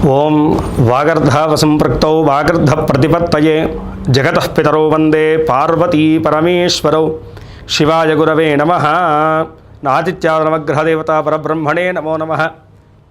ఓం వాగర్ధావసంపృక్తౌ వాగర్ధ ప్రతిపత్తయే జగతః పితరౌ వందే పార్వతీ పరమేశ్వరౌ శివాయ గురవే నమః. ఆదిత్యాయ నవగ్రహదేవతా పరబ్రహ్మణే నమో నమః.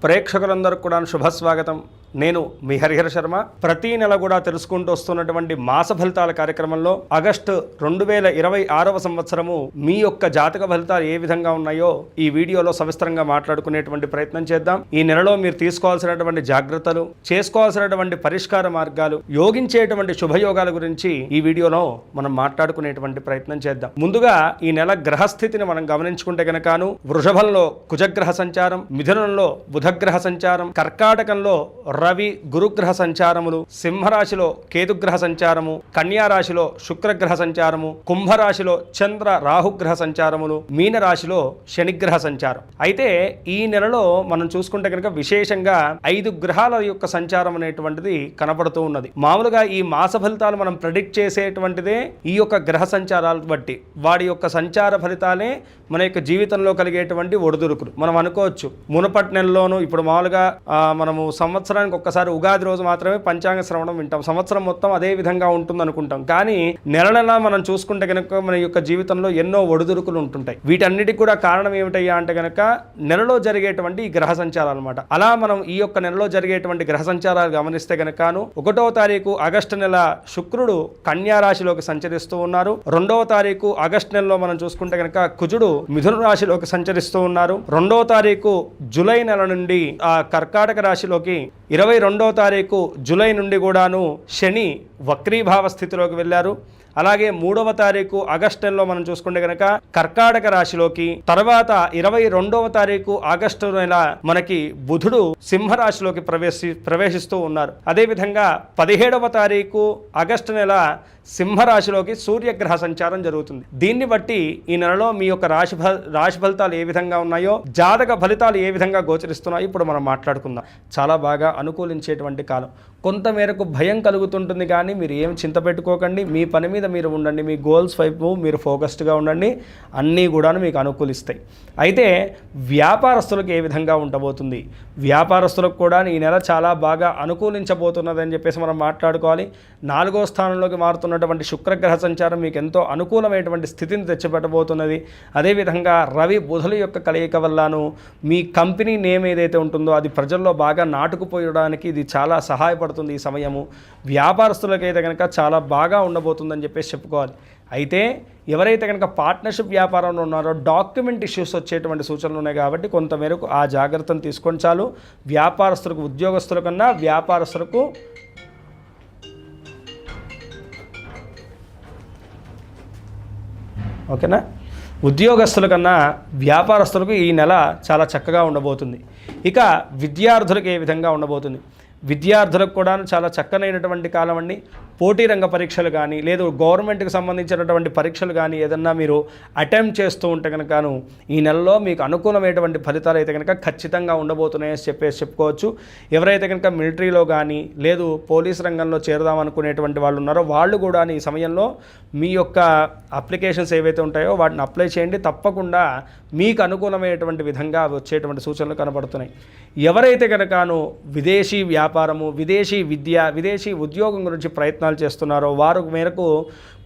ప్రేక్షకులందరికీ కూడా శుభస్వాగతం. నేను మీ హరిహర శర్మ. ప్రతి నెల కూడా తెలుసుకుంటూ వస్తున్నటువంటి మాస ఫలితాల కార్యక్రమంలో ఆగస్టు 2026 సంవత్సరము మీ యొక్క జాతక ఫలితాలు ఏ విధంగా ఉన్నాయో ఈ వీడియోలో సవిస్తరంగా మాట్లాడుకునేటువంటి ప్రయత్నం చేద్దాం. ఈ నెలలో మీరు తీసుకోవాల్సినటువంటి జాగ్రత్తలు, చేసుకోవాల్సినటువంటి పరిష్కార మార్గాలు, యోగించేటువంటి శుభయోగాల గురించి ఈ వీడియోలో మనం మాట్లాడుకునేటువంటి ప్రయత్నం చేద్దాం. ముందుగా ఈ నెల గ్రహస్థితిని మనం గమనించుకుంటే కనుకను వృషభంలో కుజగ్రహ సంచారం, మిథునంలో బుధగ్రహ సంచారం, కర్కాటకంలో రవి గురుగ్రహ సంచారములు, సింహరాశిలో కేతుగ్రహ సంచారము, కన్యారాశిలో శుక్రగ్రహ సంచారము, కుంభరాశిలో చంద్ర రాహుగ్రహ సంచారములు, మీనరాశిలో శనిగ్రహ సంచారం. అయితే ఈ నెలలో మనం చూసుకుంటే కనుక విశేషంగా 5 గ్రహాల యొక్క సంచారం అనేటువంటిది కనపడుతూ ఉన్నది. మామూలుగా ఈ మాస ఫలితాలు మనం ప్రెడిక్ట్ చేసేటువంటిదే ఈ యొక్క గ్రహ సంచారాలు బట్టి, వాడి యొక్క సంచార ఫలితాలే మన యొక్క జీవితంలో కలిగేటువంటి ఒడిదుడుకులు. మనం అనుకోవచ్చు మునుపటి నెలలోనూ ఇప్పుడు మామూలుగా మనము సంవత్సరానికి ఒక్కసారి ఉగాది రోజు మాత్రమే పంచాంగ శ్రవణం వింటాం, సంవత్సరం మొత్తం అదే విధంగా ఉంటుంది అనుకుంటాం. కానీ నెల నెల మనం చూసుకుంటే కనుక మన యొక్క జీవితంలో ఎన్నో ఒడిదుడుకులు ఉంటుంటాయి. వీటన్నిటికి కూడా కారణం ఏమిటయ్యా అంటే కనుక నెలలో జరిగేటువంటి ఈ గ్రహ సంచారాలు అనమాట. అలా మనం ఈ యొక్క నెలలో జరిగేటువంటి గ్రహ సంచారాలు గమనిస్తే కనుకను 1వ తారీఖు ఆగస్టు నెల శుక్రుడు కన్యా రాశిలోకి సంచరిస్తూ ఉన్నారు. 2వ తారీఖు ఆగస్టు నెలలో మనం చూసుకుంటే కనుక కుజుడు మిథున రాశిలోకి సంచరిస్తూ ఉన్నారు. 2వ తారీఖు జూలై నెల నుండి కర్కాటక రాశిలోకి, 22వ తారీఖు జూలై నుండి కూడాను శని వక్రీభావ స్థితిలోకి వెళ్ళారు. అలాగే 3వ తారీఖు ఆగస్టు నెలలో మనం చూసుకుంటే కనుక కర్కాటక రాశిలోకి, తర్వాత 22వ తారీఖు ఆగస్టు నెల మనకి బుధుడు సింహరాశిలోకి ప్రవేశిస్తూ ఉన్నారు. అదేవిధంగా 17వ తారీఖు ఆగస్టు నెల సింహరాశిలోకి సూర్యగ్రహ సంచారం జరుగుతుంది. దీన్ని బట్టి ఈ నెలలో మీ యొక్క రాశి ఫలితాలు ఏ విధంగా ఉన్నాయో, జాతక ఫలితాలు ఏ విధంగా గోచరిస్తున్నాయో ఇప్పుడు మనం మాట్లాడుకుందాం. చాలా బాగా అనుకూలించేటువంటి కాలం. కొంతమేరకు భయం కలుగుతుంటుంది, కానీ మీరు ఏం చింత పెట్టుకోకండి. మీ పని మీద మీరు ఉండండి, మీ గోల్స్ వైపు మీరు ఫోకస్డ్గా ఉండండి, అన్నీ కూడా మీకు అనుకూలిస్తాయి. అయితే వ్యాపారస్తులకు ఏ విధంగా ఉండబోతుంది? వ్యాపారస్తులకు కూడా ఈ నెల చాలా బాగా అనుకూలించబోతున్నది అని చెప్పేసి మనం మాట్లాడుకోవాలి. 4వ స్థానంలోకి మారుతున్నటువంటి శుక్రగ్రహ సంచారం మీకు ఎంతో అనుకూలమైనటువంటి స్థితిని తెచ్చిపెట్టబోతున్నది. అదేవిధంగా రవి బుధుల యొక్క కలయిక వల్లను మీ కంపెనీ నేమ్ ఏదైతే ఉంటుందో అది ప్రజల్లో బాగా నాటుకుపోయడానికి ఇది చాలా సహాయపడుతుంది. ఈ సమయము వ్యాపారస్తులకైతే కనుక చాలా బాగా ఉండబోతుందని చెప్పేసి చెప్పుకోవాలి. అయితే ఎవరైతే కనుక పార్ట్నర్షిప్ వ్యాపారంలో ఉన్నారో డాక్యుమెంట్ ఇష్యూస్ వచ్చేటువంటి సూచనలు ఉన్నాయి, కాబట్టి కొంతమేరకు ఆ జాగ్రత్తను తీసుకొని చాలు. వ్యాపారస్తులకు, ఉద్యోగస్తుల కన్నా వ్యాపారస్తులకు ఓకేనా, ఉద్యోగస్తుల కన్నా వ్యాపారస్తులకు ఈ నెల చాలా చక్కగా ఉండబోతుంది. ఇక విద్యార్థులకు ఏ విధంగా ఉండబోతుంది? విద్యార్థులకు కూడా చాలా చక్కనైనటువంటి కాలం అండి. పోటీ రంగ పరీక్షలు కానీ, లేదు గవర్నమెంట్కి సంబంధించినటువంటి పరీక్షలు కానీ ఏదన్నా మీరు అటెంప్ట్ చేస్తూ ఉంటే కనుకను ఈ నెలలో మీకు అనుకూలమైనటువంటి ఫలితాలు అయితే కనుక ఖచ్చితంగా ఉండబోతున్నాయని చెప్పుకోవచ్చు. ఎవరైతే కనుక మిలిటరీలో కానీ, లేదు పోలీస్ రంగంలో చేరదాం అనుకునేటువంటి వాళ్ళు ఉన్నారో వాళ్ళు కూడా ఈ సమయంలో మీ యొక్క అప్లికేషన్స్ ఏవైతే ఉంటాయో వాటిని అప్లై చేయండి. తప్పకుండా మీకు అనుకూలమైనటువంటి విధంగా వచ్చేటువంటి సూచనలు కనబడుతున్నాయి. ఎవరైతే కనుకను విదేశీ వ్యాపారము, విదేశీ విద్య, విదేశీ ఉద్యోగం గురించి ప్రయత్నాలు చేస్తున్నారో వారు మేరకు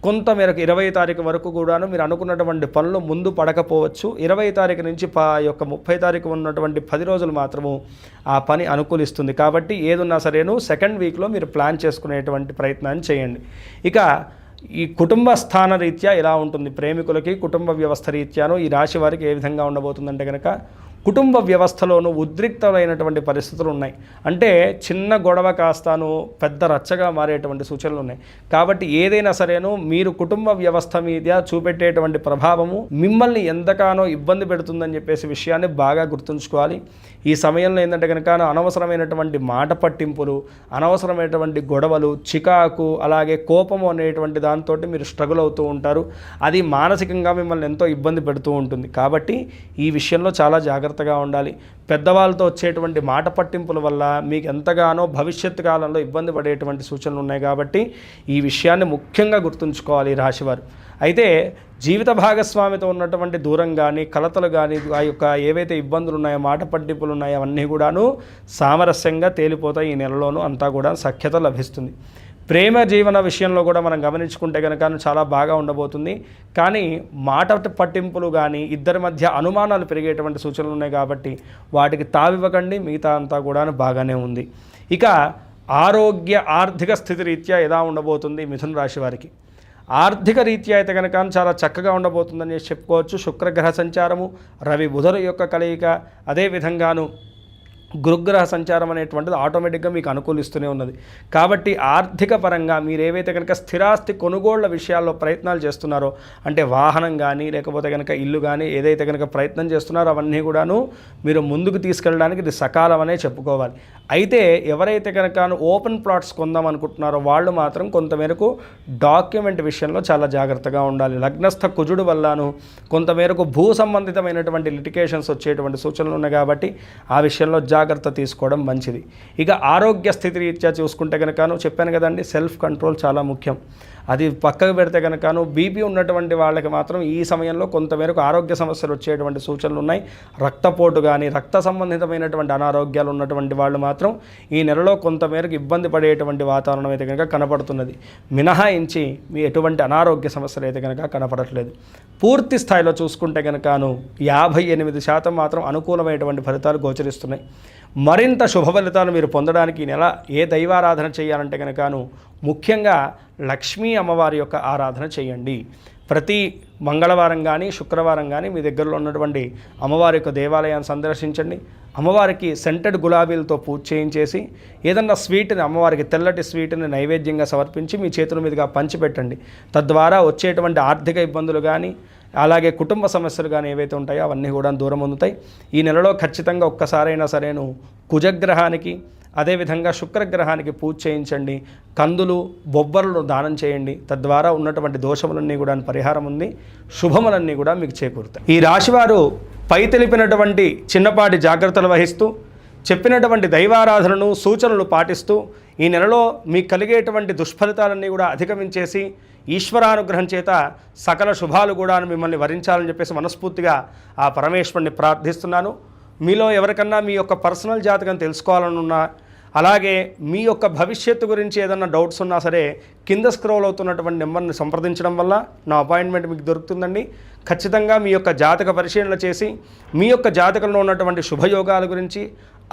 కొంతమేరకు 20వ తారీఖు వరకు కూడాను మీరు అనుకున్నటువంటి పనులు ముందు పడకపోవచ్చు. 20వ తారీఖు నుంచి 30వ తారీఖు ఉన్నటువంటి 10 రోజులు మాత్రము ఆ పని అనుకూలిస్తుంది. కాబట్టి ఏదున్నా సరేను సెకండ్ వీక్లో మీరు ప్లాన్ చేసుకునేటువంటి ప్రయత్నాన్ని చేయండి. ఇక ఈ కుటుంబ స్థాన రీత్యా ఎలా ఉంటుంది? ప్రేమికులకి కుటుంబ వ్యవస్థ రీత్యాను ఈ రాశి వారికి ఏ విధంగా ఉండబోతుందంటే కనుక కుటుంబ వ్యవస్థలోనూ ఉద్రిక్తమైనటువంటి పరిస్థితులు ఉన్నాయి. అంటే చిన్న గొడవ కాస్తాను పెద్ద రచ్చగా మారేటువంటి సూచనలు ఉన్నాయి. కాబట్టి ఏదైనా సరేను మీరు కుటుంబ వ్యవస్థ మీద చూపెట్టేటువంటి ప్రభావము మిమ్మల్ని ఎంతగానో ఇబ్బంది పెడుతుందని చెప్పేసి విషయాన్ని బాగా గుర్తుంచుకోవాలి. ఈ సమయంలో ఏంటంటే కనుక అనవసరమైనటువంటి మాట పట్టింపులు, అనవసరమైనటువంటి గొడవలు, చికాకు, అలాగే కోపము అనేటువంటి దాంతో మీరు స్ట్రగుల్ అవుతూ ఉంటారు. అది మానసికంగా మిమ్మల్ని ఎంతో ఇబ్బంది పెడుతూ ఉంటుంది. కాబట్టి ఈ విషయంలో చాలా జాగ్రత్త జాగ్రత్తగా ఉండాలి. పెద్దవాళ్ళతో వచ్చేటువంటి మాట పట్టింపుల వల్ల మీకు ఎంతగానో భవిష్యత్తు కాలంలో ఇబ్బంది పడేటువంటి సూచనలు ఉన్నాయి కాబట్టి ఈ విషయాన్ని ముఖ్యంగా గుర్తుంచుకోవాలి ఈ రాశివారు. అయితే జీవిత భాగస్వామితో ఉన్నటువంటి దూరం కానీ కలతలు కానీ ఆ యొక్క ఏవైతే ఇబ్బందులు ఉన్నాయో మాట పట్టింపులు ఉన్నాయో అవన్నీ కూడాను సామరస్యంగా తేలిపోతాయి. ఈ నెలలోనూ అంతా కూడా సఖ్యత లభిస్తుంది. ప్రేమ జీవన విషయంలో కూడా మనం గమనించుకుంటే కనుక చాలా బాగా ఉండబోతుంది. కానీ మాట పట్టింపులు కానీ ఇద్దరి మధ్య అనుమానాలు పెరిగేటువంటి సూచనలు ఉన్నాయి కాబట్టి వాటికి తావివ్వకండి. మిగతా అంతా కూడా బాగానే ఉంది. ఇక ఆరోగ్య ఆర్థిక స్థితి రీత్యా ఎలా ఉండబోతుంది మిథున రాశి వారికి? ఆర్థిక రీత్యా అయితే కనుక చాలా చక్కగా ఉండబోతుందని చెప్పుకోవచ్చు. శుక్రగ్రహ సంచారము, రవి బుధుల యొక్క కలయిక, అదేవిధంగాను గురుగ్రహ సంచారం అనేటువంటిది ఆటోమేటిక్గా మీకు అనుకూలిస్తూనే ఉన్నది. కాబట్టి ఆర్థిక పరంగా మీరు ఏవైతే కనుక స్థిరాస్తి కొనుగోళ్ల విషయాల్లో ప్రయత్నాలు చేస్తున్నారో, అంటే వాహనం కానీ లేకపోతే కనుక ఇల్లు కానీ ఏదైతే కనుక ప్రయత్నం చేస్తున్నారో అవన్నీ కూడాను మీరు ముందుకు తీసుకెళ్ళడానికి ఇది సకాలం అనే చెప్పుకోవాలి. అయితే ఎవరైతే కనుక ఓపెన్ ప్లాట్స్ కొందాం అనుకుంటున్నారో వాళ్ళు మాత్రం కొంతమేరకు డాక్యుమెంట్ విషయంలో చాలా జాగ్రత్తగా ఉండాలి. లగ్నస్థ కుజుడు వల్లను కొంతమేరకు భూ సంబంధితమైనటువంటి లిటికేషన్స్ వచ్చేటువంటి సూచనలు ఉన్నాయి కాబట్టి ఆ విషయంలో జాగ్రత్త తీసుకోవడం మంచిది. ఇక ఆరోగ్య స్థితి రీత్యా చూసుకుంటే కనుక చెప్పాను కదండి, సెల్ఫ్ కంట్రోల్ చాలా ముఖ్యం. అది పక్కకు పెడితే కనుక బీపీ ఉన్నటువంటి వాళ్ళకి మాత్రం ఈ సమయంలో కొంతమేరకు ఆరోగ్య సమస్యలు వచ్చేటువంటి సూచనలు ఉన్నాయి. రక్తపోటు కానీ రక్త సంబంధితమైనటువంటి అనారోగ్యాలు ఉన్నటువంటి వాళ్ళు మాత్రం ఈ నెలలో కొంతమేరకు ఇబ్బంది పడేటువంటి వాతావరణం అయితే కనుక కనపడుతున్నది. మినహాయించి మీ ఎటువంటి అనారోగ్య సమస్యలు అయితే కనుక కనపడట్లేదు. పూర్తి స్థాయిలో చూసుకుంటే కనుక 58% మాత్రం అనుకూలమైనటువంటి ఫలితాలు గోచరిస్తున్నాయి. మరింత శుభ ఫలితాలు మీరు పొందడానికి ఈ నెల ఏ దైవారాధన చేయాలంటే కనుకను ముఖ్యంగా లక్ష్మీ అమ్మవారి యొక్క ఆరాధన చేయండి. ప్రతి మంగళవారం కానీ శుక్రవారం కానీ మీ దగ్గరలో ఉన్నటువంటి అమ్మవారి యొక్క దేవాలయాన్ని సందర్శించండి. అమ్మవారికి సెంటెడ్ గులాబీలతో పూజ చేయించేసి ఏదన్నా స్వీట్ని అమ్మవారికి తెల్లటి స్వీట్ని నైవేద్యంగా సమర్పించి మీ చేతుల మీదుగా పంచిపెట్టండి. తద్వారా వచ్చేటువంటి ఆర్థిక ఇబ్బందులు కానీ అలాగే కుటుంబ సమస్యలు కానీ ఏవైతే ఉంటాయో అవన్నీ కూడా దూరం పొందుతాయి. ఈ నెలలో ఖచ్చితంగా ఒక్కసారైనా సరేను కుజగ్రహానికి అదేవిధంగా శుక్రగ్రహానికి పూజ చేయించండి. కందులు బొబ్బర్లు దానం చేయండి. తద్వారా ఉన్నటువంటి దోషములన్నీ కూడా పరిహారం ఉంది. శుభములన్నీ కూడా మీకు చేకూరుతాయి. ఈ రాశివారు పై తెలిపినటువంటి చిన్నపాటి జాగ్రత్తలు వహిస్తూ చెప్పినటువంటి దైవారాధనను సూచనలు పాటిస్తూ ఈ నెలలో మీకు కలిగేటువంటి దుష్ఫలితాలన్నీ కూడా అధిగమించేసి ఈశ్వరానుగ్రహం చేత సకల శుభాలు కూడా మిమ్మల్ని వరించాలని చెప్పేసి మనస్ఫూర్తిగా ఆ పరమేశ్వరుని ప్రార్థిస్తున్నాను. మీలో ఎవరికన్నా మీ యొక్క పర్సనల్ జాతకం తెలుసుకోవాలనున్నా అలాగే మీ యొక్క భవిష్యత్తు గురించి ఏదన్నా డౌట్స్ ఉన్నా సరే కింద స్క్రోల్ అవుతున్నటువంటి నెంబర్ని సంప్రదించడం వల్ల నా అపాయింట్మెంట్ మీకు దొరుకుతుందండి. ఖచ్చితంగా మీ యొక్క జాతక పరిశీలన చేసి మీ యొక్క జాతకంలో ఉన్నటువంటి శుభయోగాల గురించి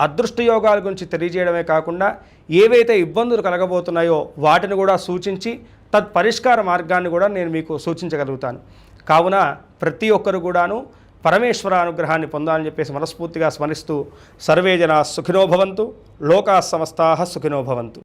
అదృష్ట యోగాల గురించి తెలియజేయడమే కాకుండా ఏవైతే ఇబ్బందులు కలగబోతున్నాయో వాటిని కూడా సూచించి తత్పరిష్కార మార్గాన్ని కూడా నేను మీకు సూచించగలుగుతాను. కావున ప్రతి ఒక్కరు కూడాను పరమేశ్వర అనుగ్రహాన్ని పొందాలని చెప్పేసి మనస్ఫూర్తిగా స్మరిస్తూ సర్వే జనా సుఖినో భవంతు, లోకా సమస్తాః సుఖినో భవంతు.